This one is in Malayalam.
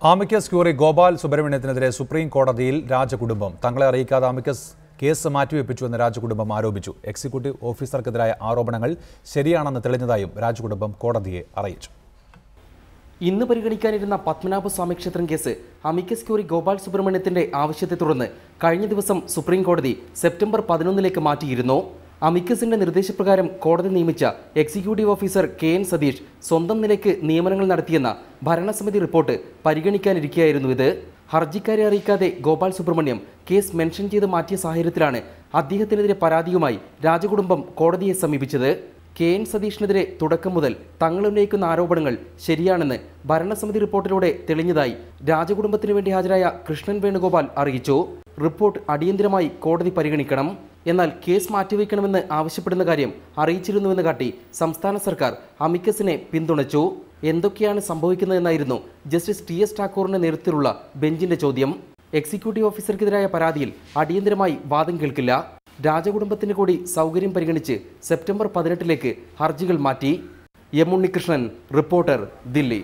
ആമിക്കസ് ക്യൂറി ഗോപാൽ സുബ്രഹ്മണ്യത്തിനെതിരെ സുപ്രീം കോടതിയിൽ രാജകുടുംബം തങ്ങളെ അറിയിക്കാതെ ആമിക്കസ് കേസ് മാറ്റിവെപ്പിച്ചുവെന്ന് രാജകുടുംബം ആരോപിച്ചു. എക്സിക്യൂട്ടീവ് ഓഫീസർക്കെതിരായ ആരോപണങ്ങൾ ശരിയാണെന്ന് തെളിഞ്ഞതായും രാജകുടുംബം കോടതിയെ അറിയിച്ചു. ഇന്ന് പരിഗണിക്കാനിരുന്ന പത്മനാഭസ്വാമി ക്ഷേത്രം കേസ് അമിക്കസ് ക്യൂറി ഗോപാൽ സുബ്രഹ്മണ്യത്തിന്റെ ആവശ്യത്തെ തുടർന്ന് കഴിഞ്ഞ ദിവസം സുപ്രീം കോടതി സെപ്റ്റംബർ 11 മാറ്റിയിരുന്നു. അമിക്കസിന്റെ നിർദ്ദേശപ്രകാരം കോടതി നിയമിച്ച എക്സിക്യൂട്ടീവ് ഓഫീസർ KN സതീഷ് സ്വന്തം നിലയ്ക്ക് നിയമനങ്ങൾ നടത്തിയെന്ന ഭരണസമിതി റിപ്പോർട്ട് പരിഗണിക്കാനിരിക്കുകയായിരുന്നു ഇത്. ഹർജിക്കാരെ അറിയിക്കാതെ ഗോപാൽ സുബ്രഹ്മണ്യം കേസ് മെൻഷൻ ചെയ്ത് മാറ്റിയ സാഹചര്യത്തിലാണ് അദ്ദേഹത്തിനെതിരെ പരാതിയുമായി രാജകുടുംബം കോടതിയെ സമീപിച്ചത്. KN സതീഷിനെതിരെ തുടക്കം മുതൽ തങ്ങൾ ഉന്നയിക്കുന്ന ആരോപണങ്ങൾ ശരിയാണെന്ന് ഭരണസമിതി റിപ്പോർട്ടിലൂടെ തെളിഞ്ഞതായി രാജകുടുംബത്തിനു വേണ്ടി ഹാജരായ കൃഷ്ണൻ വേണുഗോപാൽ അറിയിച്ചു. റിപ്പോർട്ട് അടിയന്തരമായി കോടതി പരിഗണിക്കണം. എന്നാൽ കേസ് മാറ്റിവെക്കണമെന്ന് ആവശ്യപ്പെടുന്ന കാര്യം അറിയിച്ചിരുന്നുവെന്ന് കാട്ടി സംസ്ഥാന സർക്കാർ അമിക്കസിനെ പിന്തുണച്ചു. എന്തൊക്കെയാണ് സംഭവിക്കുന്നതെന്നായിരുന്നു ജസ്റ്റിസ് TS ഠാക്കൂറിന്റെ നേതൃത്വത്തിലുള്ള ബെഞ്ചിന്റെ ചോദ്യം. എക്സിക്യൂട്ടീവ് ഓഫീസർക്കെതിരായ പരാതിയിൽ അടിയന്തരമായി വാദം കേൾക്കില്ല. രാജകുടുംബത്തിന് കൂടി സൗകര്യം പരിഗണിച്ച് സെപ്റ്റംബർ 18 ഹർജികൾ മാറ്റി. M Unnikrishnan, reporter, Delhi.